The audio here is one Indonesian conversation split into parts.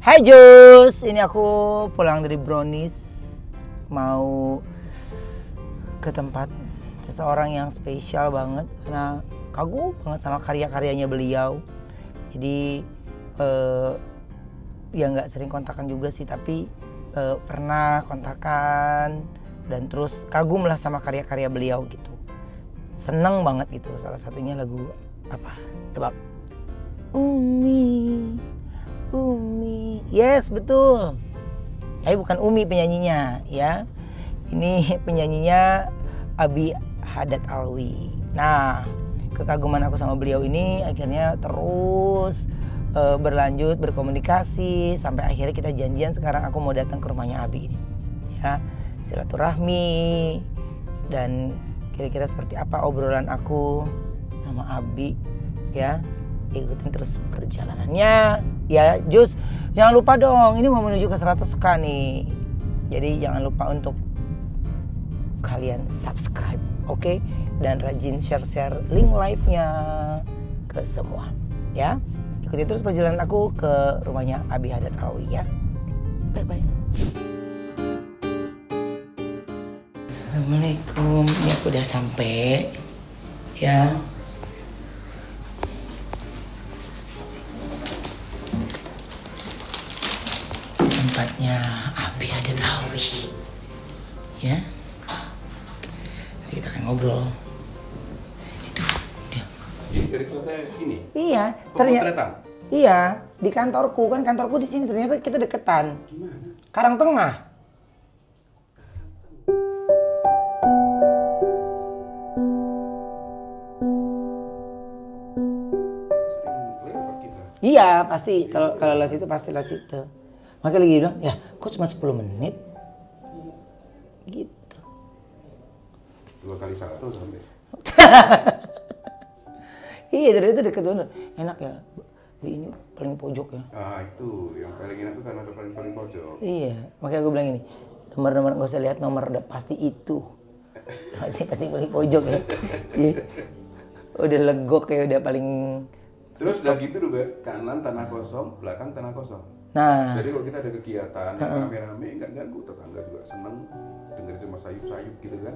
Hai Jus, ini aku pulang dari Brownies, mau ke tempat seseorang yang spesial banget karena kagum banget sama karya-karyanya beliau. Jadi ya nggak sering kontakan juga sih, tapi pernah kontakan dan terus kagum lah sama karya-karya beliau gitu. Seneng banget gitu. Salah satunya lagu apa? Tebak. Umi, yes betul. Tapi bukan Umi penyanyinya ya. Ini penyanyinya Abi Haddad Alwi. Nah, kekaguman aku sama beliau ini akhirnya terus berlanjut berkomunikasi sampai akhirnya kita janjian sekarang aku mau datang ke rumahnya Abi ini. Ya, silaturahmi dan kira-kira seperti apa obrolan aku sama Abi ya. Ikutin terus perjalanannya ya Jus. Jangan lupa dong, ini mau menuju ke 100k nih. Jadi jangan lupa untuk kalian subscribe, oke? Dan rajin share link live-nya ke semua ya. Ikutin terus perjalanan aku ke rumahnya Abi Haddad Alwi ya. Bye. Assalamualaikum, ini aku udah sampai ya. Tempatnya Abi Haddad Alwi ya. Nanti kita akan ngobrol. Sini tuh dia. Dari selesai ini? Iya, ternyata. Iya, di kantorku kan, kantorku di sini ternyata kita deketan. Gimana? Karangtengah. Sering lewat kita. Iya, pasti kalau les itu pasti les itu. Makanya lagi bilang, ya kok cuma 10 menit? Gitu. 2 kali 1 sampai. Iya, ternyata deket banget. Enak ya. Ini paling pojok ya. Ah, itu yang paling enak tuh karena ada paling pojok. Iya, makanya gue bilang ini. Nomor nggak usah lihat nomor, udah pasti itu. Pasti paling pojok ya. Iya. Udah legok ya, udah paling. Terus udah gitu juga kanan tanah kosong, belakang tanah kosong. Nah, Jadi kalau kita ada kegiatan rame-rame nggak ganggu, tetangga juga seneng denger cuma sayup-sayup gitu kan.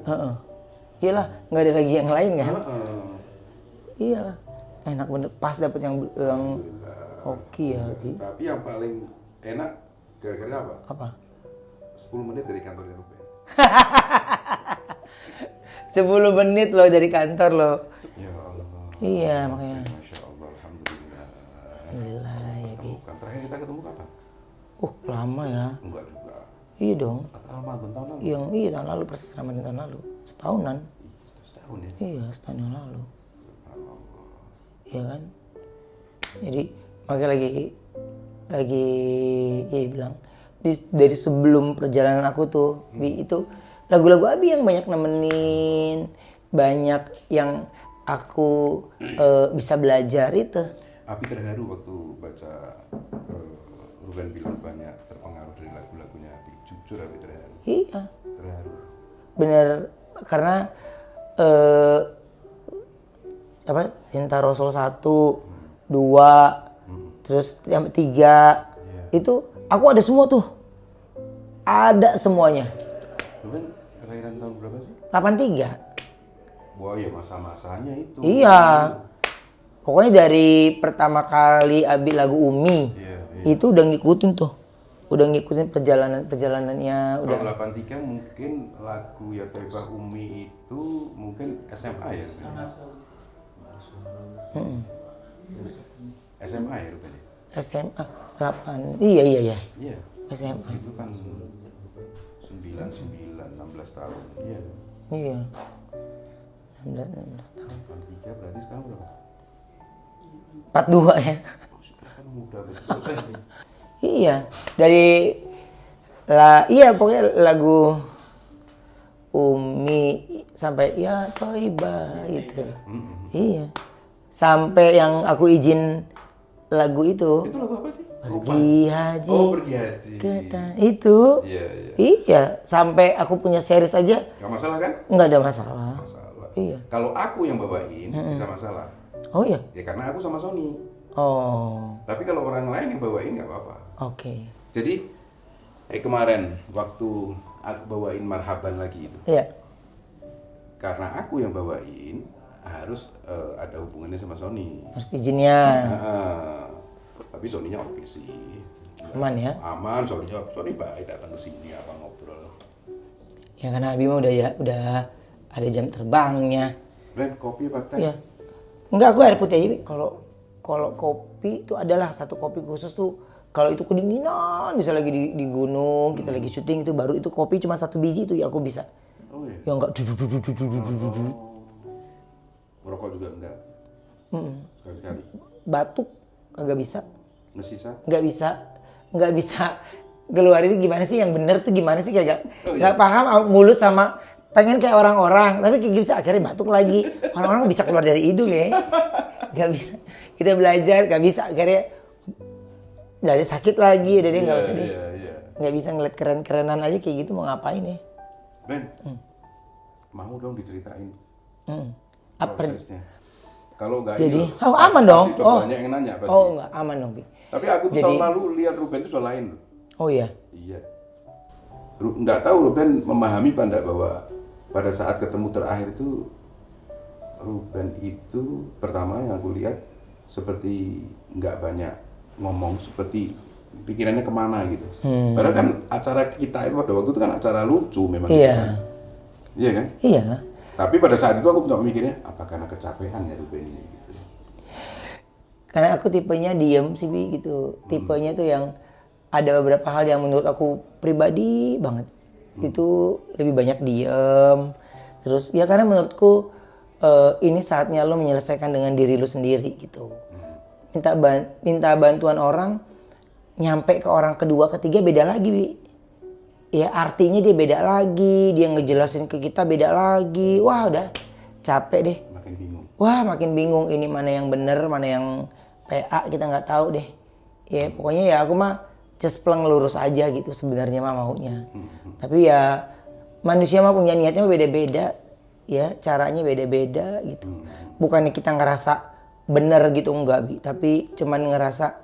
iyalah, nggak ada lagi yang lain kan? Heeh. Iyalah, enak bener, pas dapet yang oke ya. Tapi yang paling enak gara-gara apa? Apa? 10 menit dari kantornya Ruben. 10 menit loh dari kantor loh. Ya Allah. Iya, makanya. Masya Allah, alhamdulillah. Alhamdulillah ya Bi. Bukan terakhir kita ketemu kapan? Lama ya. Enggak juga. Iya dong. Ramadan tahun lalu. Iya tahun lalu, persis Ramadan tahun lalu. Setahunan. Setahun ya. Iya, setahun yang lalu. Iya kan? Jadi makanya lagi bilang dari sebelum perjalanan aku tuh Bi, itu lagu-lagu Abi yang banyak nemenin, banyak yang aku bisa belajar itu. Abi terharu waktu baca Ruben bilang banyak terpengaruh dari lagu-lagunya Abi. Jujur Abi terharu. Iya, Terharu. bener, karena Cinta Rasul 1, 2, terus yang 3 itu aku ada semua tuh, ada semuanya. Ruben kelahiran tahun berapa sih? 83. Wah ya masa-masanya itu. Iya. Pokoknya dari pertama kali Abi lagu Umi, itu udah ngikutin tuh. Udah ngikutin perjalanannya udah. Kalau 83 mungkin lagu Ya Thaibah Umi itu mungkin SMA ya? SMA ya Ruben? SMA 8. Iya. Iya. SMA. Itu kan 16 tahun. Iya. Iya. 16 tahun. 83 berarti sekarang berapa? 42 ya. Kan muda betul. Iya. Pokoknya lagu Umi sampai Ya Thaibah gitu. Iya. Sampai yang aku izin lagu itu. Itu lagu apa sih? Pergi haji. Oh, pergi haji. Itu. Iya. Iya, sampai aku punya series aja Gak masalah kan? nggak ada masalah. Masalah. Iya. Kalau aku yang bawain bisa masalah. Oh iya. Ya karena aku sama Sony. Oh, Tapi kalau orang lain yang bawain nggak apa-apa. oke. Jadi kemarin waktu aku bawain marhaban lagi itu, Iya. karena aku yang bawain harus ada hubungannya sama Sony. Harus izinnya. Nah, tapi Sony-nya oke sih. Aman ya. Aman, Sony baik datang ke sini apa ngobrol. Ya karena Abi mah udah ada jam terbangnya. Ben, kopi apa teh? Iya. Enggak, aku air putih aja, Bi. Kalau kopi itu adalah satu kopi khusus tuh. Kalau itu kedinginan, bisa lagi di gunung, kita lagi syuting itu baru itu kopi cuma 1 biji itu ya aku bisa. Oh iya. Yang enggak Merokok juga enggak? Sekali-sekali? batuk kagak bisa. Ngesisa? Nggak bisa keluarin gimana sih yang bener tuh gimana sih kagak Oh, nggak iya. paham mulut sama pengen kayak orang-orang tapi kayak bisa akhirnya batuk lagi orang-orang bisa keluar dari hidung ya nggak bisa kita belajar nggak bisa akhirnya dari sakit lagi jadi nggak usah deh Iya. nggak bisa ngeliat keren-kerenan aja kayak gitu mau ngapain ya. Ben, mau dong diceritain Apa prosesnya. Kalau enggak jadi ini, aman dong pasti udah banyak yang nanya pasti. enggak aman dong Bi. Tapi aku tuh Jadi- tahun lalu lihat Ruben itu soal lain loh. Oh iya Iya. Nggak tahu Ruben memahami apa enggak bahwa pada saat ketemu terakhir itu Ruben itu pertama yang aku lihat seperti nggak banyak ngomong, seperti pikirannya kemana gitu. Padahal kan acara kita itu pada waktu itu kan acara lucu memang. iya Iya kan? iya Tapi pada saat itu aku cuma mikirnya apa karena kecapean ya Ruben ini gitu. karena aku tipenya diem sih Bi gitu tipenya tuh yang ada beberapa hal yang menurut aku pribadi banget itu lebih banyak diem terus ya karena menurutku ini saatnya lo menyelesaikan dengan diri lo sendiri gitu minta bantuan orang nyampe ke orang kedua ketiga beda lagi Bi ya artinya dia beda lagi dia ngejelasin ke kita beda lagi wah udah capek deh. Makin bingung. Wah makin bingung ini mana yang bener mana yang PA kita nggak tahu deh. Ya pokoknya ya aku mah cespleng lurus aja gitu sebenarnya mah maunya. Tapi ya manusia mah punya niatnya beda-beda ya caranya beda-beda gitu. Bukannya kita ngerasa bener gitu enggak Bi, tapi cuman ngerasa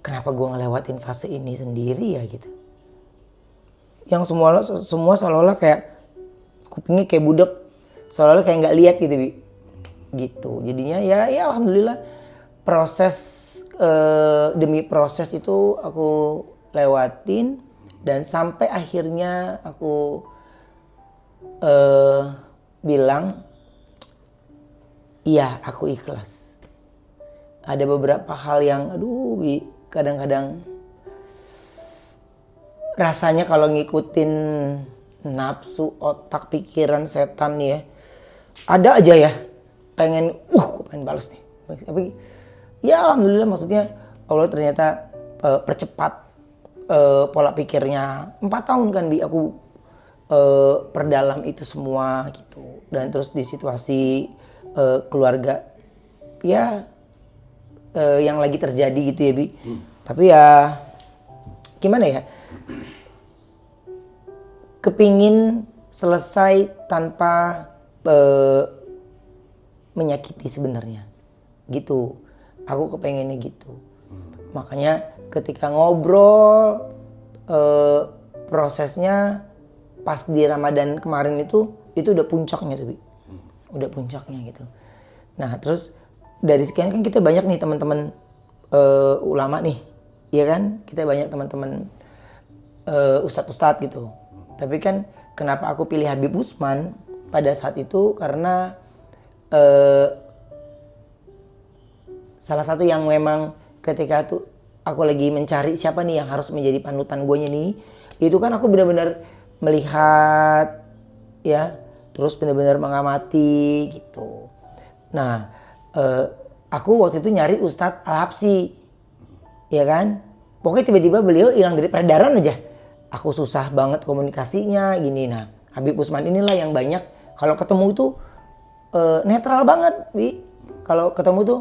kenapa gua ngelewatin fase ini sendiri ya gitu. Yang semua seolah-olah kayak kupingnya kayak budek seolah-olah kayak nggak lihat gitu Bi gitu jadinya ya alhamdulillah proses demi proses itu aku lewatin dan sampai akhirnya aku bilang iya aku ikhlas. Ada beberapa hal yang aduh Bi kadang-kadang rasanya kalau ngikutin nafsu, otak, pikiran, setan ya. Ada aja ya pengen pengen balas nih. Tapi ya alhamdulillah maksudnya Allah ternyata percepat pola pikirnya. 4 tahun kan Bi aku perdalam itu semua gitu. Dan terus di situasi keluarga ya yang lagi terjadi gitu ya Bi. Tapi ya gimana ya? Kepingin selesai tanpa menyakiti sebenarnya gitu aku kepengennya gitu makanya ketika ngobrol prosesnya pas di Ramadan kemarin itu udah puncaknya tuh Bi udah puncaknya gitu nah terus dari sekian kan kita banyak nih teman-teman ulama nih ya kan kita banyak teman-teman ustadz-ustadz gitu tapi kan kenapa aku pilih Habib Usman pada saat itu karena salah satu yang memang ketika tuh aku lagi mencari siapa nih yang harus menjadi panutan gue nih itu kan aku benar-benar melihat ya terus benar-benar mengamati gitu nah aku waktu itu nyari Ustadz Al-Habsyi ya kan pokoknya tiba-tiba beliau hilang dari peredaran aja aku susah banget komunikasinya gini nah Habib Usman inilah yang banyak kalau ketemu tuh netral banget Bi kalau ketemu tuh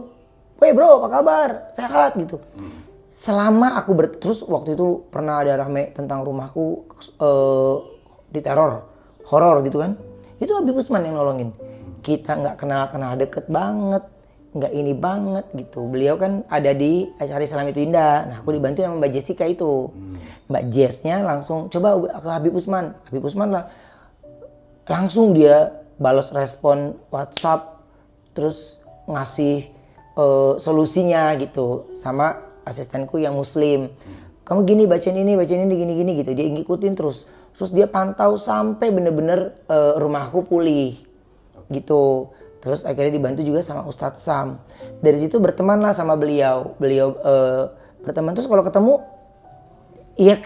weh bro apa kabar sehat gitu selama aku terus waktu itu pernah ada rame tentang rumahku diteror horor gitu kan itu Habib Usman yang nolongin kita nggak kenal deket banget nggak ini banget gitu. Beliau kan ada di acara Islam itu Indah. Nah aku dibantu sama Mbak Jessica itu. Mbak Jessnya langsung coba ke Habib Usman. Habib Usman lah langsung dia balas respon WhatsApp, terus ngasih solusinya gitu sama asistenku yang Muslim. Kamu gini bacain ini gini gitu. Dia ngikutin terus dia pantau sampai bener-bener rumahku pulih gitu. Terus akhirnya dibantu juga sama Ustadz Sam. Dari situ berteman lah sama beliau. Berteman terus kalau ketemu ya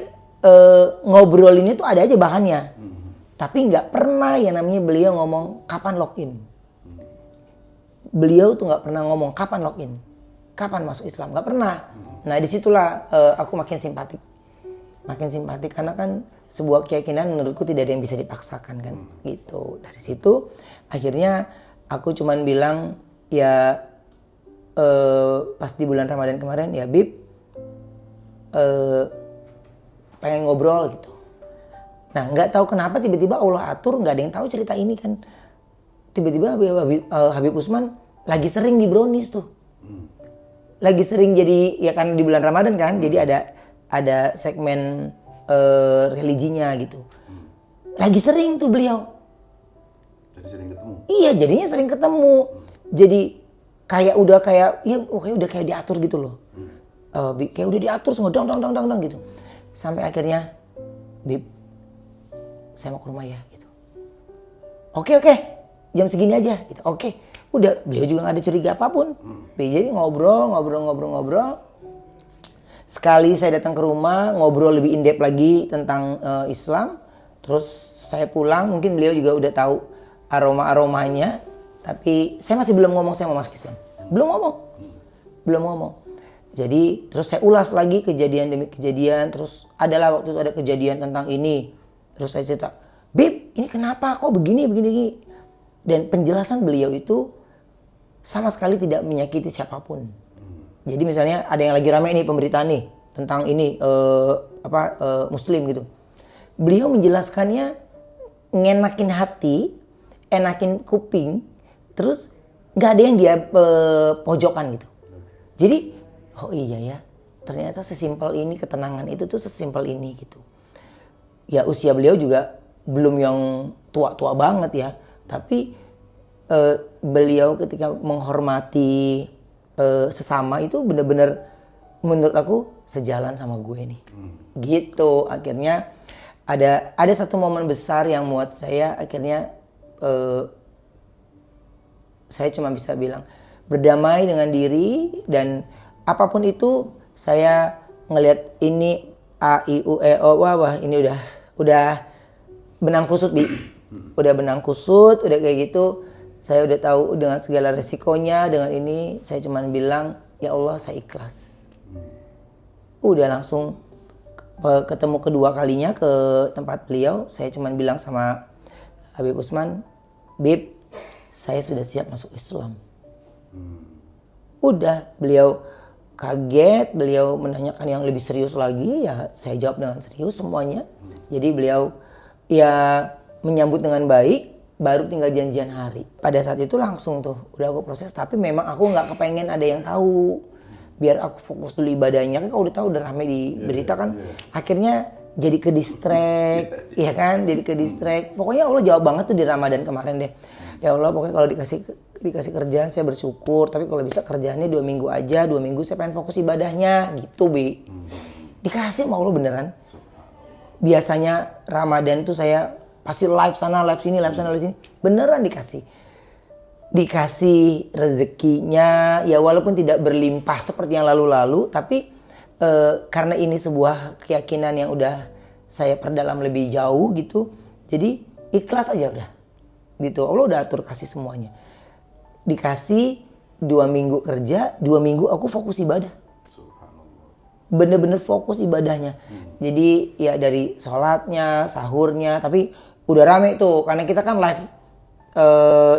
ngobrolinnya tuh ada aja bahannya. Tapi nggak pernah yang namanya beliau ngomong kapan login. Beliau tuh nggak pernah ngomong kapan login, kapan masuk Islam, nggak pernah. Nah disitulah aku makin simpatik karena kan sebuah keyakinan menurutku tidak ada yang bisa dipaksakan kan, gitu. Dari situ akhirnya aku cuman bilang ya pas di bulan Ramadan kemarin ya Bib pengen ngobrol gitu. Nah nggak tahu kenapa tiba-tiba Allah atur nggak ada yang tahu cerita ini kan. Tiba-tiba Habib Usman lagi sering di brownies tuh. Lagi sering jadi ya kan di bulan Ramadan kan. Jadi ada segmen religinya gitu. Lagi sering tuh beliau. Jadi sering ketemu. Iya, jadinya sering ketemu. Jadi kayak udah diatur gitu loh. Kayak udah diatur semua dang gitu. Sampai akhirnya Bib, saya mau ke rumah ya gitu. Oke. Jam segini aja gitu. Oke. Udah, beliau juga gak ada curiga apapun. Jadi ngobrol. Sekali saya datang ke rumah, ngobrol lebih in-depth lagi tentang Islam. Terus saya pulang, mungkin beliau juga udah tahu aroma-aromanya. Tapi saya masih belum ngomong saya mau masuk Islam. Belum ngomong. Jadi terus saya ulas lagi kejadian demi kejadian. Terus adalah waktu itu ada kejadian tentang ini. Terus saya cerita, Bib ini kenapa kok begini. Dan penjelasan beliau itu sama sekali tidak menyakiti siapapun. Jadi misalnya ada yang lagi ramai nih pemberitaan nih tentang ini Muslim gitu. Beliau menjelaskannya ngenakin hati, enakin kuping, terus nggak ada yang dia pojokan gitu. Jadi oh iya ya, ternyata sesimpel ini ketenangan itu tuh sesimpel ini gitu. Ya usia beliau juga belum yang tua-tua banget ya, tapi beliau ketika menghormati sesama itu benar-benar menurut aku sejalan sama gue nih. Gitu. Akhirnya ada satu momen besar yang muat saya akhirnya saya cuma bisa bilang berdamai dengan diri dan apapun itu saya ngelihat ini A I U E O wah ini udah benang kusut Bi. Udah benang kusut, udah kayak gitu. Saya udah tahu dengan segala resikonya, dengan ini saya cuma bilang, ya Allah saya ikhlas. Udah langsung ketemu kedua kalinya ke tempat beliau, saya cuma bilang sama Habib Usman, Bib, saya sudah siap masuk Islam. Udah, beliau kaget, beliau menanyakan yang lebih serius lagi, ya saya jawab dengan serius semuanya. Jadi beliau ya menyambut dengan baik. Baru tinggal janjian hari. Pada saat itu langsung tuh udah aku proses. Tapi memang aku nggak kepengen ada yang tahu. Biar aku fokus dulu ibadahnya. Kan kalau udah tahu udah rame di berita kan. Akhirnya jadi ke distract. Ya kan jadi ke distract. Pokoknya Allah jawab banget tuh di Ramadan kemarin deh. Ya Allah pokoknya kalau dikasih kerjaan saya bersyukur. Tapi kalau bisa kerjaannya 2 minggu aja. 2 minggu saya pengen fokus ibadahnya. Gitu Bi. Dikasih sama Allah beneran. Biasanya Ramadan tuh saya pasti live sana, live sini, live sana, live sini. Beneran dikasih rezekinya. Ya walaupun tidak berlimpah seperti yang lalu-lalu. Tapi karena ini sebuah keyakinan yang udah saya perdalam lebih jauh gitu. Jadi ikhlas aja udah. Gitu. Allah udah atur kasih semuanya. Dikasih 2 minggu kerja, 2 minggu aku fokus ibadah. Bener-bener fokus ibadahnya. Jadi ya dari sholatnya, sahurnya. Tapi udah rame tuh, karena kita kan live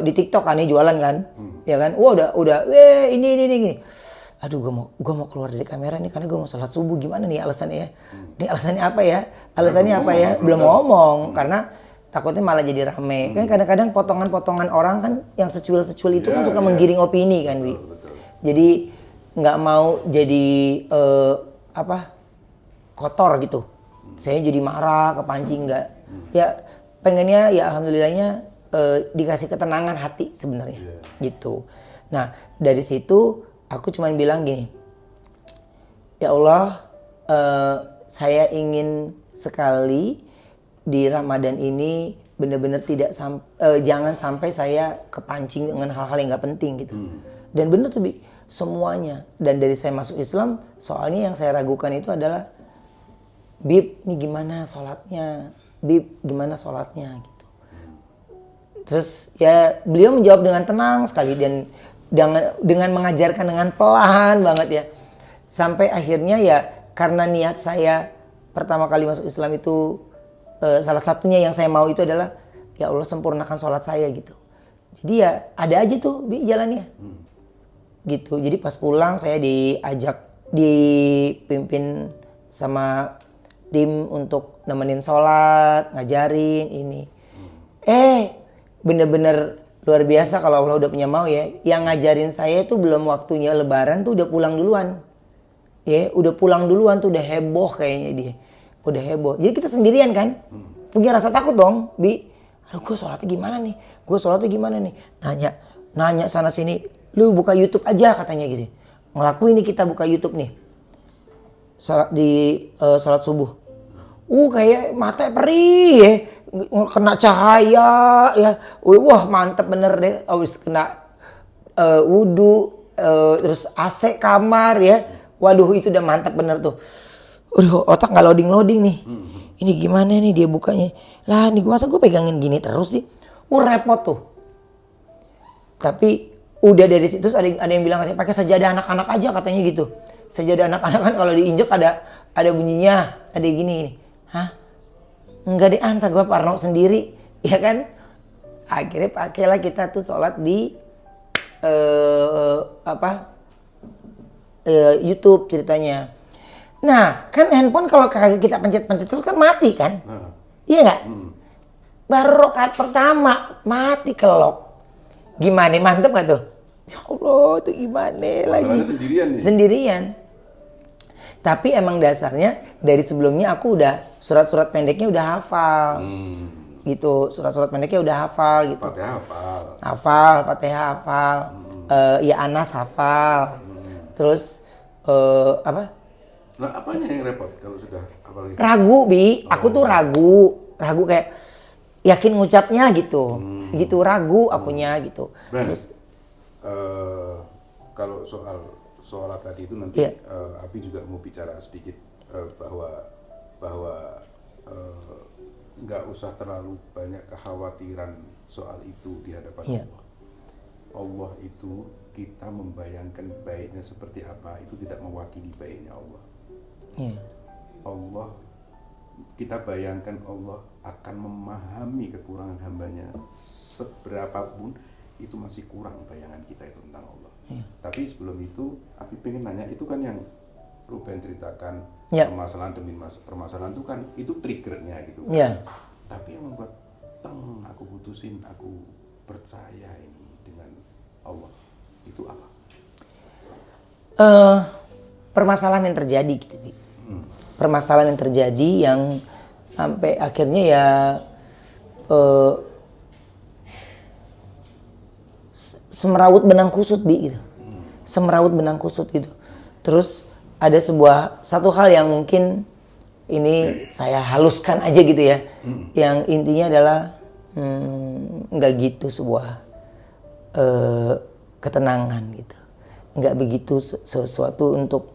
di TikTok kan, jualan kan, ya kan, wah udah, ini, aduh gue mau keluar dari kamera nih karena gue mau sholat subuh, gimana nih alasannya ya, ini alasannya apa ya, belum ngomong, karena takutnya malah jadi rame, kan kadang-kadang potongan-potongan orang kan yang secuil itu kan suka menggiring opini kan, Wi. Jadi nggak mau jadi kotor gitu. Saya jadi marah, kepancing nggak. Ya pengennya ya alhamdulillahnya dikasih ketenangan hati sebenarnya gitu. Nah dari situ aku cuman bilang gini, ya Allah, saya ingin sekali di Ramadan ini benar-benar jangan sampai saya kepancing dengan hal-hal yang nggak penting gitu. Dan benar tuh Bi, semuanya. Dan dari saya masuk Islam, soalnya yang saya ragukan itu adalah, Bib, ini gimana sholatnya? Bib, gimana sholatnya? Gitu. Terus ya beliau menjawab dengan tenang sekali dan dengan mengajarkan dengan pelan banget ya. Sampai akhirnya ya karena niat saya pertama kali masuk Islam itu, salah satunya yang saya mau itu adalah ya Allah sempurnakan sholat saya gitu. Jadi ya ada aja tuh Bi jalannya. Gitu. Jadi pas pulang saya dipimpin sama tim untuk nemenin sholat, ngajarin ini. Bener-bener luar biasa kalau Allah udah punya mau ya. Yang ngajarin saya itu belum waktunya lebaran tuh udah pulang duluan. Ya, udah pulang duluan tuh udah heboh kayaknya dia. Udah heboh. Jadi kita sendirian kan? Punya rasa takut dong, Bi. Aduh, gue sholatnya gimana nih? Nanya sana sini. Lu buka YouTube aja katanya gitu. Ngelakuin nih kita buka YouTube nih. Sholat subuh. Kayak mata perih ya. Kena cahaya ya. Wah, mantep bener deh. Abis kena wudu, terus AC kamar ya. Waduh, itu udah mantep bener tuh. Aduh, otak nggak loading nih. Ini gimana nih dia bukanya? Lah, nih masa gue pegangin gini terus sih? Repot tuh. Tapi udah dari situ ada yang bilang pakai sajadah anak-anak aja katanya gitu. Sajadah anak-anak kan kalau diinjek ada bunyinya, ada gini. Hah? Enggak deh, antar gue parno sendiri, ya kan? Akhirnya pakailah kita tuh sholat di YouTube ceritanya. Nah, kan handphone kalau kita pencet-pencet terus kan mati kan? Iya nggak? Baru rakaat pertama mati kelok. Gimana? Mantep nggak tuh? Ya Allah, itu gimana lagi? Sendirian. Tapi emang dasarnya dari sebelumnya aku udah surat-surat pendeknya udah hafal. Gitu, surat-surat pendeknya udah hafal gitu. Fatihah hafal. Ya Anas hafal. Terus Nah, apanya yang repot kalau sudah hafal itu? Ragu, Bi. Aku tuh ragu kayak yakin ngucapnya gitu. Gitu ragu akunya gitu. Terus kalau soal sholat tadi itu nanti Abi juga mau bicara sedikit bahwa nggak usah terlalu banyak kekhawatiran soal itu di hadapan Allah. Allah itu kita membayangkan baiknya seperti apa itu tidak mewakili baiknya Allah. Allah, kita bayangkan Allah akan memahami kekurangan hambanya seberapapun itu masih kurang bayangan kita itu tentang Allah. Tapi sebelum itu, Abi pengen nanya, itu kan yang Ruben ceritakan permasalahan demi permasalahan itu kan itu triggernya gitu kan. Tapi yang membuat aku putusin, aku percaya ini dengan Allah itu apa? Permasalahan yang terjadi gitu, Bi. Permasalahan yang terjadi yang sampai akhirnya ya semerawut benang kusut, Bi gitu. Semerawut benang kusut gitu. Terus ada satu hal yang mungkin ini saya haluskan aja gitu ya. Yang intinya adalah nggak gitu sebuah ketenangan gitu. Nggak begitu sesuatu untuk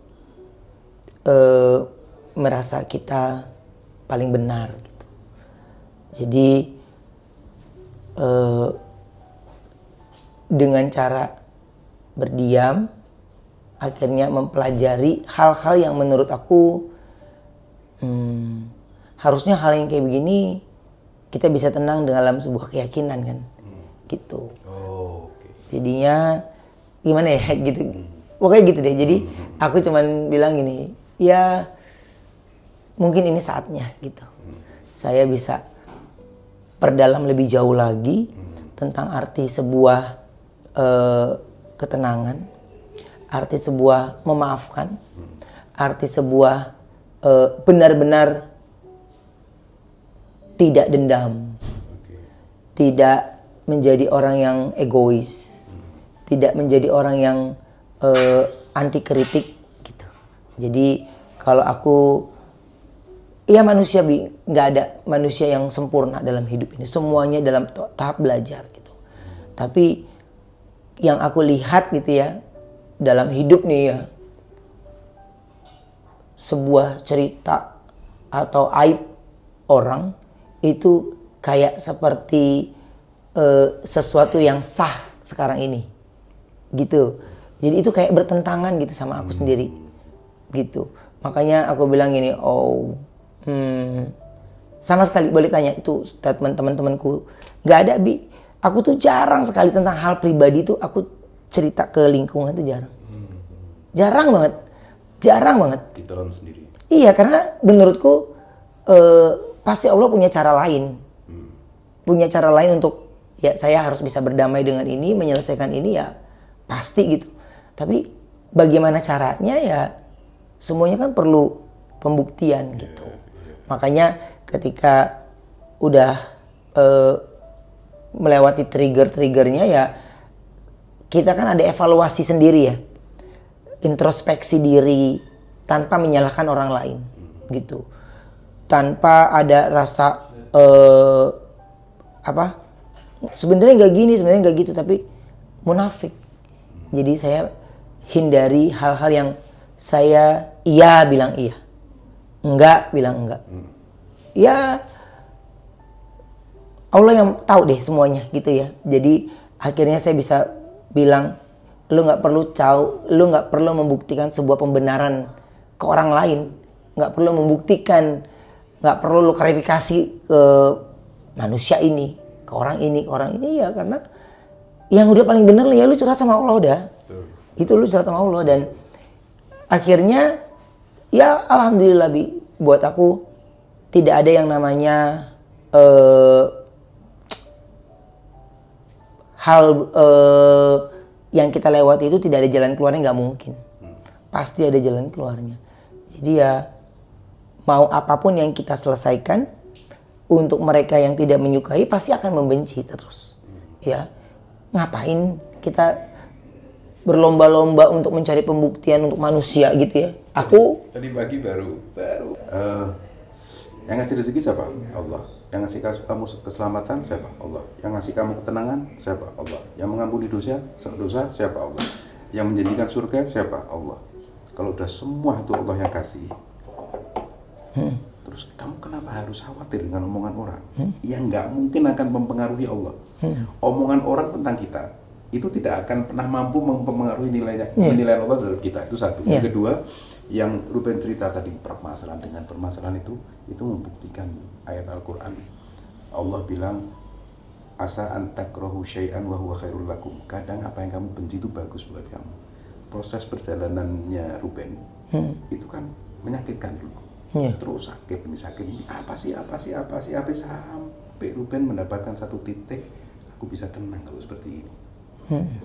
merasa kita paling benar gitu. Jadi dengan cara berdiam akhirnya mempelajari hal-hal yang menurut aku harusnya hal yang kayak begini kita bisa tenang dalam sebuah keyakinan kan gitu. Jadinya gimana ya gitu. Pokoknya gitu deh. Jadi aku cuman bilang gini, ya mungkin ini saatnya gitu. Saya bisa perdalam lebih jauh lagi tentang arti sebuah ketenangan. arti sebuah memaafkan, arti sebuah benar-benar tidak dendam, tidak menjadi orang yang egois, tidak menjadi orang yang anti kritik gitu. Jadi kalau aku, ya manusia nggak ada manusia yang sempurna dalam hidup ini. Semuanya dalam tahap belajar gitu. Tapi yang aku lihat gitu ya dalam hidup nih ya, sebuah cerita atau aib orang itu kayak seperti sesuatu yang sah sekarang ini gitu. Jadi itu kayak bertentangan gitu sama aku sendiri gitu. Makanya aku bilang gini, sama sekali boleh tanya itu statement teman-temanku nggak ada Bi. Aku tuh jarang sekali tentang hal pribadi tuh aku cerita ke lingkungan tuh jarang banget ditelan sendiri. Iya, karena menurutku pasti Allah punya cara lain untuk ya saya harus bisa berdamai dengan ini, menyelesaikan ini ya pasti gitu. Tapi bagaimana caranya ya semuanya kan perlu pembuktian gitu. Makanya ketika udah melewati trigger-triggernya ya kita kan ada evaluasi sendiri ya. Introspeksi diri tanpa menyalahkan orang lain gitu. Tanpa ada rasa sebenarnya nggak gini, sebenarnya nggak gitu, tapi munafik. Jadi saya hindari hal-hal yang saya iya bilang iya, enggak bilang enggak. Ya Allah yang tahu deh semuanya gitu ya. Jadi akhirnya saya bisa bilang lu nggak perlu membuktikan sebuah pembenaran ke orang lain, nggak perlu membuktikan, nggak perlu lu klarifikasi ke manusia ini, ke orang ini ya, karena yang udah paling bener ya lu curhat sama Allah udah. Itu lu curhat sama Allah. Dan akhirnya ya alhamdulillah Bi, buat aku tidak ada yang namanya hal yang kita lewati itu tidak ada jalan keluarnya, nggak mungkin. Pasti ada jalan keluarnya. Jadi ya mau apapun yang kita selesaikan, untuk mereka yang tidak menyukai pasti akan membenci terus. Ya, ngapain kita berlomba-lomba untuk mencari pembuktian untuk manusia gitu ya? Aku tadi pagi baru yang ngasih rezeki siapa? Allah. Yang ngasih kamu keselamatan siapa? Allah. Yang ngasih kamu ketenangan siapa? Allah. Yang mengampuni dosa siapa? Allah. Yang menjanjikan surga siapa? Allah. Kalau udah semua itu Allah yang kasih, terus kamu kenapa harus khawatir dengan omongan orang yang nggak mungkin akan mempengaruhi Allah? Omongan orang tentang kita itu tidak akan pernah mampu mempengaruhi nilai Allah dalam kita. Itu satu. Yang kedua, yang Ruben cerita tadi, permasalahan dengan permasalahan itu membuktikan ayat Al-Quran. Allah bilang asa an takrahu syai'an wa huwa khairul lakum. Kadang apa yang kamu benci itu bagus buat kamu. Proses perjalanannya Ruben itu kan menyakitkan dulu. Terus sakit ini apa sih sampai Ruben mendapatkan satu titik, aku bisa tenang kalau seperti ini.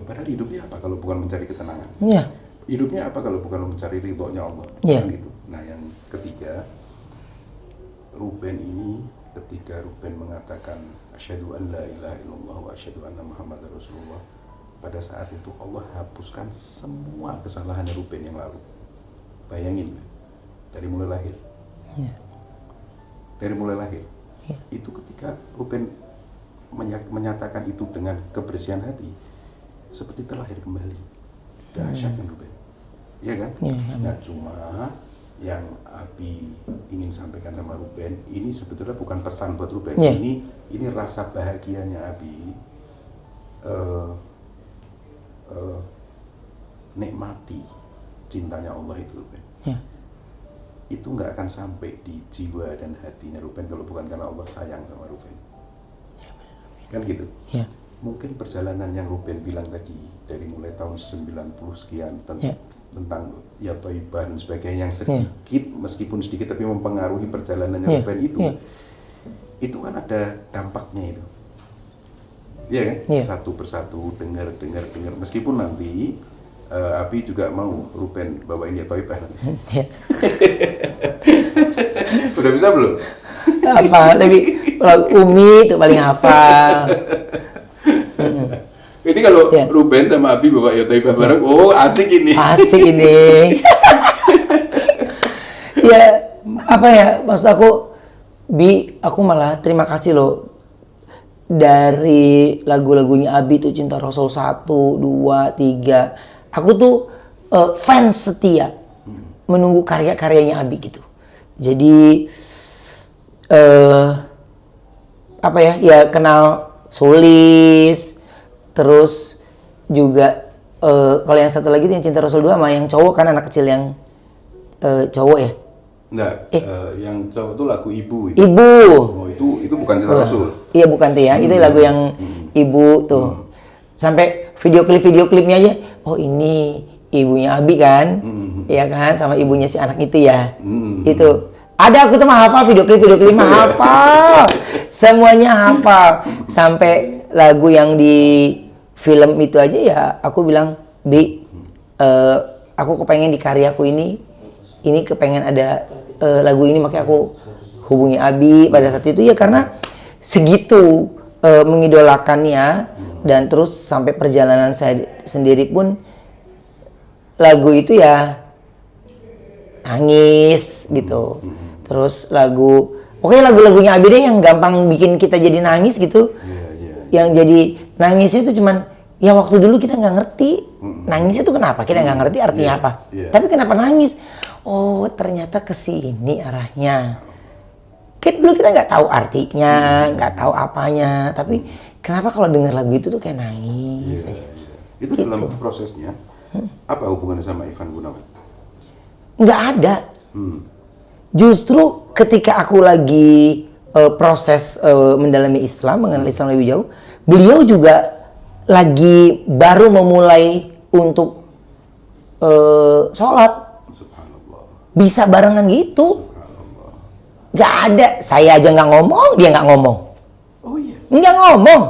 Padahal hidupnya apa kalau bukan mencari ketenangan? Hidupnya apa kalau bukan mencari ridhonya Allah? Kan gitu. Nah, yang ketiga, Ruben ini ketika Ruben mengatakan asyhadu an la ilaha illallah wa asyhadu anna muhammadar rasulullah, pada saat itu Allah hapuskan semua kesalahan Ruben yang lalu. Bayangin, dari mulai lahir. Dari mulai lahir. Itu ketika Ruben menyatakan itu dengan kebersihan hati, seperti terlahir kembali. Dahsyat kan Ruben, iya kan? Nah, cuma yang Abi ingin sampaikan sama Ruben, ini sebetulnya bukan pesan buat Ruben. Ini rasa bahagianya Abi. Nikmati cintanya Allah itu Ruben. Itu nggak akan sampai di jiwa dan hatinya Ruben kalau bukan karena Allah sayang sama Ruben. Kan gitu. Mungkin perjalanan yang Ruben bilang tadi dari mulai tahun 90 sekian tentang ya Thaibah dan sebagainya yang sedikit, meskipun sedikit tapi mempengaruhi perjalanannya Ruben itu kan ada dampaknya itu. Iya kan? Satu persatu dengar meskipun nanti Abi juga mau Ruben bawain ya Toibah nanti. Udah bisa belum? Hafal, tapi Umi itu paling hafal. Ini kalau Ruben sama Abi bawa ya Toibah bareng, oh asik ini. Asik ini. Ya, apa ya, maksud aku, aku malah terima kasih loh. Dari lagu-lagunya Abi tuh Cinta Rasul 1, 2, 3. Aku tuh fans setia menunggu karya-karyanya Abi gitu. Jadi apa ya? Ya kenal Sulis, terus juga kalau yang satu lagi yang Cinta Rasul 2 sama yang cowok kan anak kecil yang cowok ya. Enggak, yang cowok itu lagu Ibu itu. Ibu. Oh, itu bukan Cinta Rasul. Iya bukan tuh ya, itu lagu yang Ibu tuh. Sampai video klipnya aja, oh ini ibunya Abi kan, ya kan, sama ibunya si anak itu ya. Itu ada, aku tuh mah hafal video klip mah hafal, semuanya hafal. Sampai lagu yang di film itu aja ya, aku bilang Bi, aku kepengen di karyaku ini kepengen ada lagu ini, makanya aku hubungi Abi pada saat itu ya, karena segitu mengidolakannya. Dan terus sampai perjalanan saya sendiri pun lagu itu ya nangis gitu. Terus lagu-lagunya Abi deh yang gampang bikin kita jadi nangis gitu. Yang jadi nangis itu cuman ya waktu dulu kita nggak ngerti nangis itu kenapa, kita nggak ngerti artinya apa. Tapi kenapa nangis? Oh ternyata kesini arahnya. Kan dulu kita nggak tahu artinya, nggak tahu apanya, tapi kenapa kalau dengar lagu itu tuh kayak nangis aja. Itu gitu. Dalam prosesnya apa hubungannya sama Ivan Gunawan? Nggak ada. Justru ketika aku lagi proses mendalami Islam, mengenal Islam lebih jauh, beliau juga lagi baru memulai untuk sholat. Subhanallah. Bisa barengan gitu. Gak ada, saya aja nggak ngomong, dia nggak ngomong. Oh iya. Nggak ngomong.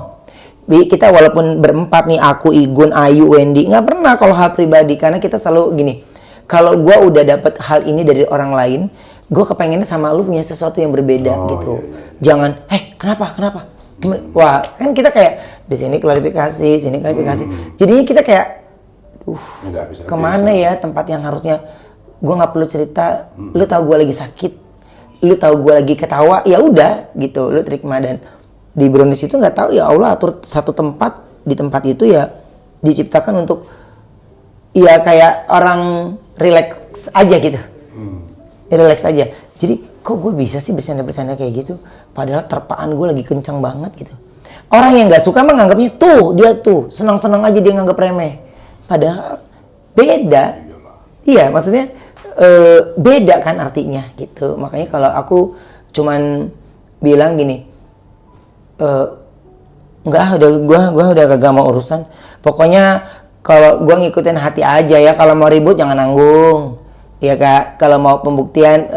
Kita walaupun berempat nih, aku, Igun, Ayu, Wendy, nggak pernah kalau hal pribadi, karena kita selalu gini. Kalau gue udah dapet hal ini dari orang lain, gue kepengennya sama lu punya sesuatu yang berbeda gitu. Iya. Jangan, kenapa? Wah, kan kita kayak di sini klarifikasi, sini klarifikasi. Jadinya kita kayak, kemana ya tempat yang harusnya gue nggak perlu cerita. Lu tahu gue lagi sakit. Lu tahu gue lagi ketawa, ya udah gitu, lu terima. Dan di Brownies itu nggak tahu ya Allah atur satu tempat, di tempat itu ya diciptakan untuk ya kayak orang relax aja gitu, relax aja. Jadi kok gue bisa sih bercanda kayak gitu, padahal terpaan gue lagi kencang banget gitu. Orang yang nggak suka mah nganggapnya tuh dia tuh senang-senang aja, dia nganggap remeh, padahal beda. Iya maksudnya beda kan artinya gitu. Makanya kalau aku cuman bilang gini, enggak, gua udah kagak mau urusan. Pokoknya kalau gua ngikutin hati aja ya. Kalau mau ribut jangan nanggung. Ya Kak, kalau mau pembuktian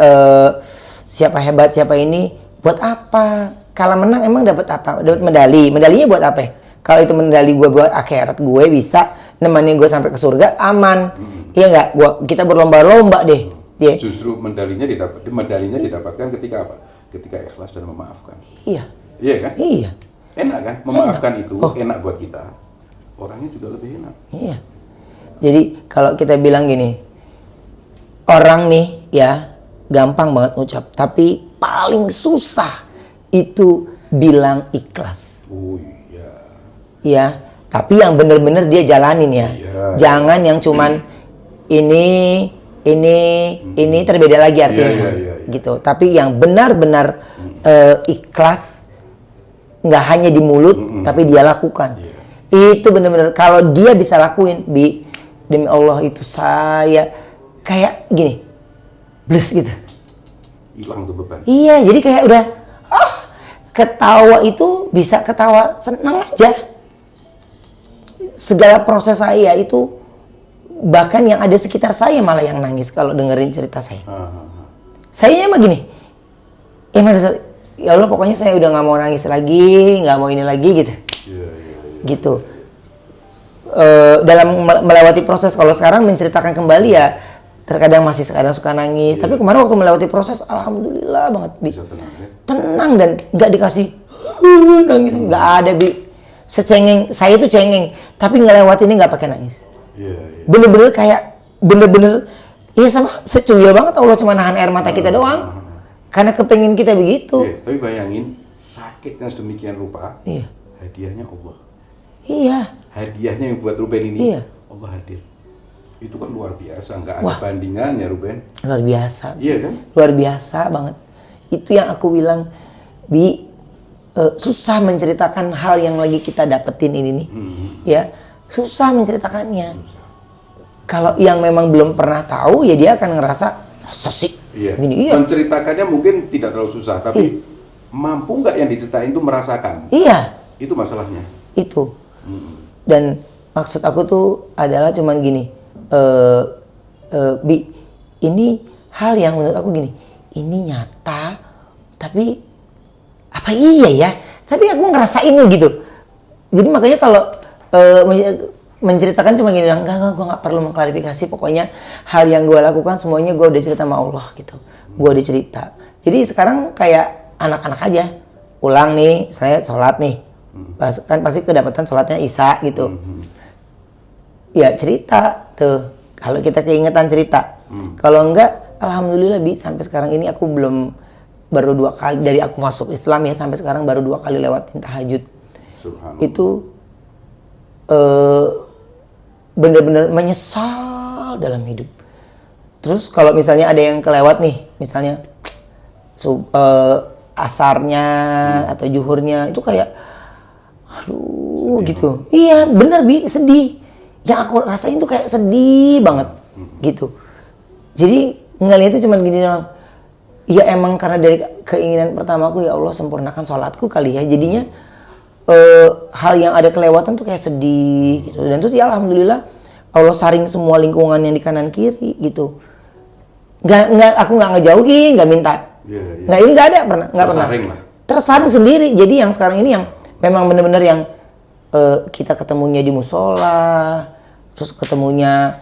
siapa hebat siapa ini, buat apa? Kalau menang emang dapat apa? Dapat medali. Medalinya buat apa? Kalau itu medali gue buat akhirat, gue bisa nemenin gue sampai ke surga, aman. Iya nggak? Kita berlomba-lomba deh. Yeah. Justru medalinya didapatkan ketika apa? Ketika ikhlas dan memaafkan. Iya. Iya kan? Iya. Enak kan? Memaafkan itu enak buat kita. Orangnya juga lebih enak. Iya. Jadi kalau kita bilang gini, orang nih ya gampang banget ngucap, tapi paling susah itu bilang ikhlas. Oh iya. Ya, tapi yang bener-bener dia jalanin ya. Jangan yang cuman ini terbeda lagi artinya. Gitu. Tapi yang benar-benar ikhlas, nggak hanya di mulut, tapi dia lakukan. Itu benar-benar kalau dia bisa lakuin, demi Allah itu saya kayak gini, blus gitu. Hilang tuh beban. Iya, jadi kayak udah ketawa itu bisa ketawa seneng aja. Segala proses saya itu, bahkan yang ada sekitar saya malah yang nangis kalau dengerin cerita saya. Saya emang gini, ya Allah pokoknya saya udah nggak mau nangis lagi, nggak mau ini lagi gitu. Gitu. dalam melewati proses. Kalau sekarang menceritakan kembali ya terkadang masih suka nangis. Tapi kemarin waktu melewati proses, alhamdulillah banget, Bi. Bisa tenang ya. Tenang dan nggak dikasih nangis, nggak ada, Bi. Secengeng, saya tuh cengeng, tapi ngelewatinnya nggak pakai nangis. Bener-bener kayak bener-bener iya sama secuil banget, Allah cuma nahan air mata kita doang karena kepengen kita begitu. Tapi bayangin sakit yang sedemikian rupa, hadiahnya Allah. Iya. Hadiahnya yang buat Ruben ini, Iya. Allah hadir. Itu kan luar biasa, nggak ada bandingannya Ruben. Luar biasa. Iya kan? Luar biasa banget. Itu yang aku bilang, Bi, susah menceritakan hal yang lagi kita dapetin ini nih. Ya, susah menceritakannya. Kalau yang memang belum pernah tahu, ya dia akan ngerasa, masa sih? Gini, iya. Menceritakannya mungkin tidak terlalu susah, tapi mampu nggak yang diceritain itu merasakan? Iya. Itu masalahnya. Itu. Dan maksud aku tuh adalah cuman gini, Bi, ini hal yang menurut aku gini, ini nyata, tapi apa iya ya? Tapi aku ngerasain gitu. Jadi makanya kalau menceritakan cuma gini, enggak, gue nggak perlu mengklarifikasi. Pokoknya hal yang gue lakukan semuanya gue udah cerita sama Allah gitu. Gue udah cerita. Jadi sekarang kayak anak-anak aja, pulang nih, saya sholat nih, kan pasti kedapatan sholatnya Isya gitu. Ya cerita tuh. Kalau kita keingetan cerita. Kalau enggak, alhamdulillah Bi, sampai sekarang ini aku baru 2 kali dari aku masuk Islam ya, sampai sekarang baru 2 kali lewatin tahajud. Itu benar-benar menyesal dalam hidup. Terus kalau misalnya ada yang kelewat nih, misalnya asarnya atau juhurnya, itu kayak aduh sedih gitu. Iya benar Bi, sedih. Yang aku rasain tuh kayak sedih banget gitu. Jadi ngeliatnya cuma gini doang. Ya emang karena dari keinginan pertamaku, ya Allah sempurnakan sholatku kali ya. Jadinya hal yang ada kelewatan tuh kayak sedih gitu. Dan terus ya alhamdulillah Allah saring semua lingkungan yang di kanan kiri gitu. Aku nggak ngejauhin, nggak minta. Nggak, ini nggak ada pernah, nggak pernah. Tersaring sendiri. Jadi yang sekarang ini yang memang benar-benar yang kita ketemunya di musola, terus ketemunya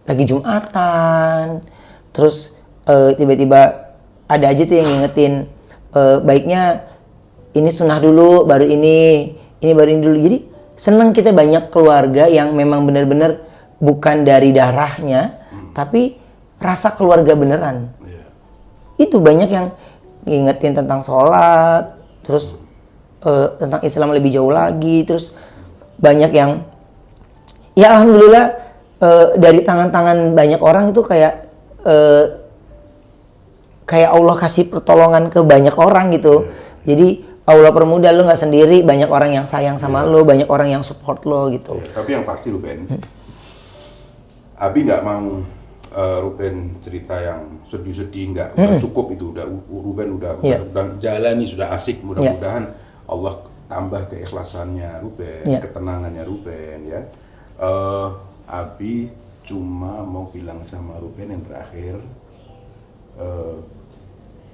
lagi Jumatan, terus tiba-tiba ada aja tuh yang ngingetin, baiknya ini sunnah dulu, baru ini baru ini dulu. Jadi senang kita banyak keluarga yang memang benar-benar bukan dari darahnya, tapi rasa keluarga beneran. Itu banyak yang ngingetin tentang sholat, terus tentang Islam lebih jauh lagi, terus banyak yang, ya alhamdulillah dari tangan-tangan banyak orang itu kayak Allah kasih pertolongan ke banyak orang gitu. Jadi Allah permudah, lo nggak sendiri, banyak orang yang sayang sama lo, banyak orang yang support lo gitu. Tapi yang pasti Ruben, Abi nggak mau Ruben cerita yang sedih-sedih, nggak cukup itu. Ruben udah jalani, sudah asik. Mudah-mudahan Allah tambah keikhlasannya Ruben, ketenangannya Ruben ya. Abi cuma mau bilang sama Ruben yang terakhir,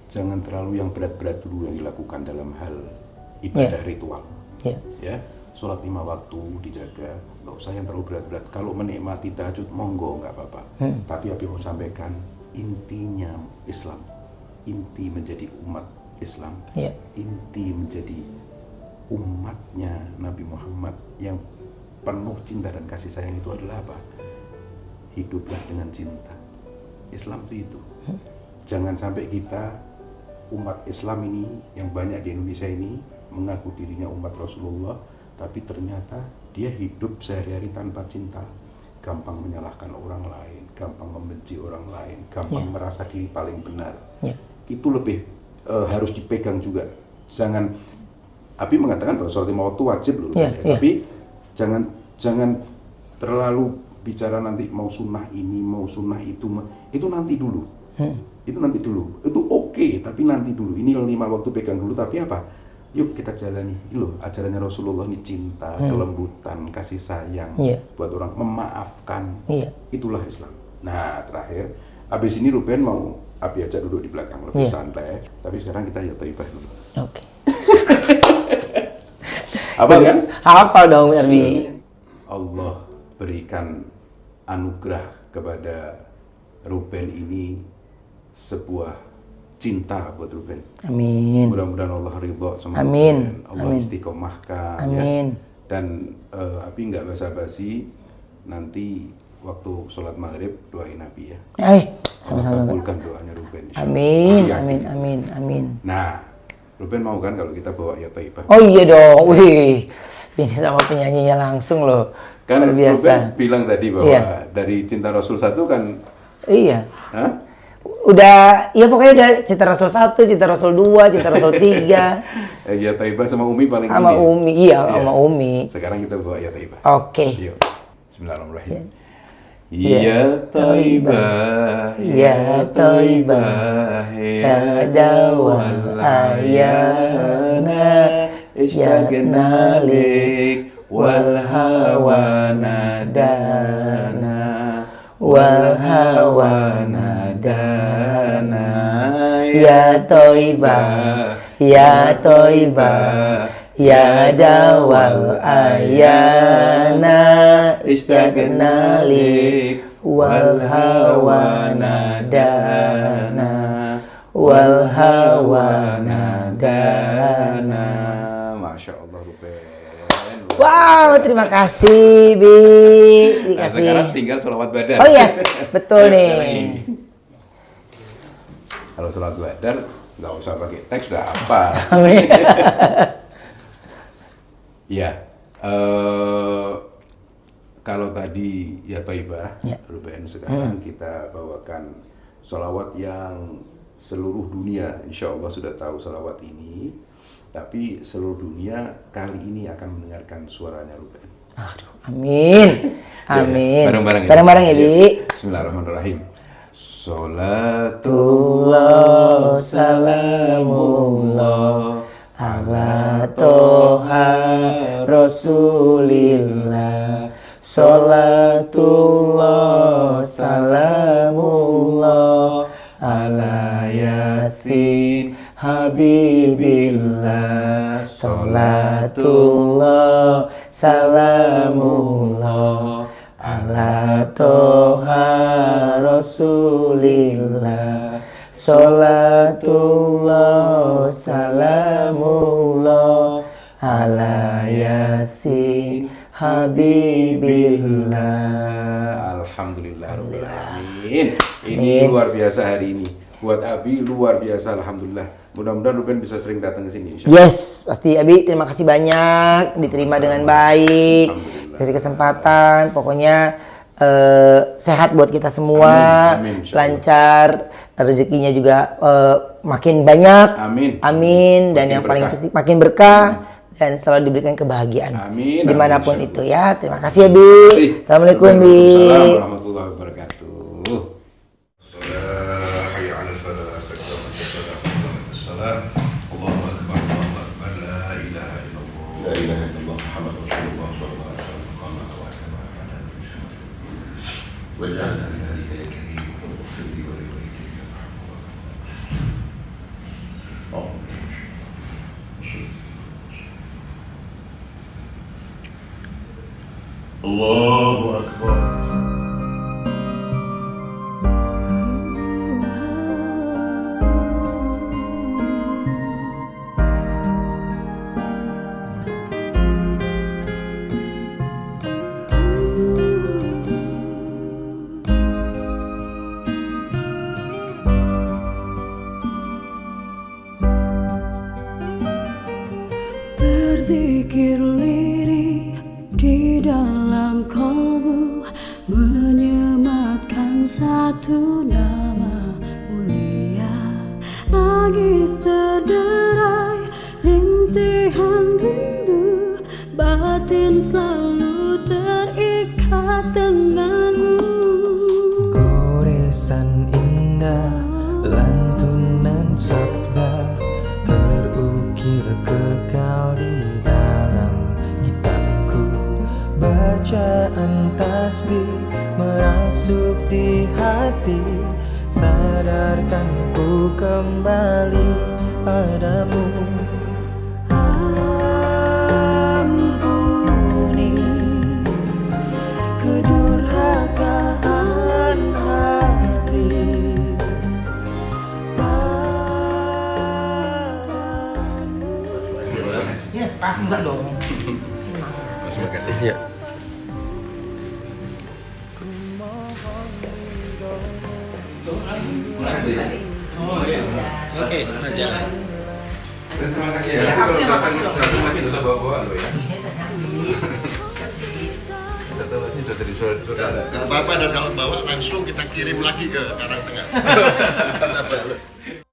jangan terlalu yang berat-berat dulu yang dilakukan dalam hal ibadah ritual. Ya, sholat 5 waktu dijaga, nggak usah yang terlalu berat-berat. Kalau menikmati tahajud monggo nggak apa-apa. Tapi Abi mau sampaikan intinya Islam, inti menjadi umat Islam, inti menjadi umatnya Nabi Muhammad yang penuh cinta dan kasih sayang itu adalah apa? Hiduplah dengan cinta. Islam itu. Jangan sampai kita umat Islam ini yang banyak di Indonesia ini mengaku dirinya umat Rasulullah, tapi ternyata dia hidup sehari-hari tanpa cinta, gampang menyalahkan orang lain, gampang membenci orang lain, gampang merasa diri paling benar. Itu lebih harus dipegang juga. Jangan, Abi mengatakan bahwa sholat 5 waktu wajib loh, tapi jangan terlalu bicara nanti mau sunnah ini, mau sunnah itu nanti dulu. Itu nanti dulu. Itu oke, tapi nanti dulu. Ini 5 waktu pegang dulu, tapi apa? Yuk kita jalani. Loh, ajarannya Rasulullah ini cinta, kelembutan, kasih sayang buat orang, memaafkan. Itulah Islam. Nah, terakhir, habis ini Ruben mau Abi ajak duduk di belakang lebih santai. Tapi sekarang kita ya thaibah dulu. Oke. Apa kan? Hafal dong, Arbi. Allah berikan anugerah kepada Ruben ini sebuah cinta buat Ruben. Amin. Mudah-mudahan Allah ridho sama Amin. Ruben. Allah Amin. istiqomahkan. Amin. Ya. Dan Abi nggak basa-basi, nanti waktu sholat maghrib doain Abi ya. Sama-sama. Allah kabulkan doanya Ruben. Amin. Iya. Amin. Amin. Amin. Nah, Ruben mau kan kalau kita bawa Ya Thaibah? Oh iya dong. Wih. Ini sama penyanyinya langsung loh. Kan Luar biasa. Ruben bilang tadi bahwa Iya. dari Cinta Rasul 1 kan. Iya. Hah? Udah, ya pokoknya udah Cinta Rasul 1, Cinta Rasul 2, Cinta Rasul 3. Ya Thaibah sama Umi paling Sama ini. Umi, iya sama Umi. Sekarang kita bawa Ya Thaibah. Oke. Yuk. Bismillahirrahmanirrahim. Ya. Ya Thaibah, Ya Thaibah, ya dawal ayana, istagna lik wal hawa nadana, wal hawa nadana. Ya Thaibah, ya Thaibah, ya dawal ayana, istagna lik wal hawa nadana, wal hawa nadana. Masya Allah Ruben. Wow, terima kasih Bi. Nah, Dikasih. sekarang tinggal sholawat badar. Oh yes, betul nih. Kalau sholat badar nggak usah pakai teks, udah apa? Amin. Ya, kalau tadi Ya Thaibah, Ya. Ruben, sekarang kita bawakan sholawat yang seluruh dunia insya Allah sudah tahu sholawat ini, tapi seluruh dunia kali ini akan mendengarkan suaranya Ruben. Aduh, amin. Amin. Bareng-bareng ya. Bareng-bareng ya, Bi. Bismillahirrahmanirrahim. Sholatullah Tullah salamullah ala toha rasulillah. Sholatullah salamullah ala yasin habibillah. Sholatullah salamullah ala toha rasulillah. Sholatullah salamullah ala yasin habibillah. Alhamdulillah Rabbil Alamin. Ini luar biasa hari ini. Buat Abi luar biasa, alhamdulillah. Mudah-mudahan Ruben bisa sering datang ke sini. Insya Allah. Yes, pasti Abi. Terima kasih banyak, diterima dengan baik, kasih kesempatan. Pokoknya sehat buat kita semua, Amin, amin, lancar, rezekinya juga makin banyak. Amin. Amin. Dan Makin yang paling berkah. pasti makin berkah dan selalu diberikan kebahagiaan. Amin, Dimanapun amin, itu ya. Terima kasih ya Bi. Terima kasih. Assalamualaikum Bi. Waalaikumsalam warahmatullahi wabarakatuh. Allahu Akbar. Berzikir lirik di dalam kalbu, menyematkan satu nama mulia. Langit terderai rintihan rindu, batin selalu terikat denganmu. Goresan indah, lantunan sabda terukir kekal di dalam kitabku. Bacaan tasbih merasuk di hati, sadarkan ku kembali padamu. Ampuni Pas enggak dong. Mas, makasih. Ya. Terima kasih. Oke, Mas jalan. Terima kasih ya. Ya, Tapi aku kalau yang makasih loh. datang lagi dosa bawa-bawa lo ya. Iya, Canggih. Datang lagi udah jadi saudara. Gak apa-apa, dan kalau bawa langsung kita kirim lagi ke Karangtengah. Kita balas.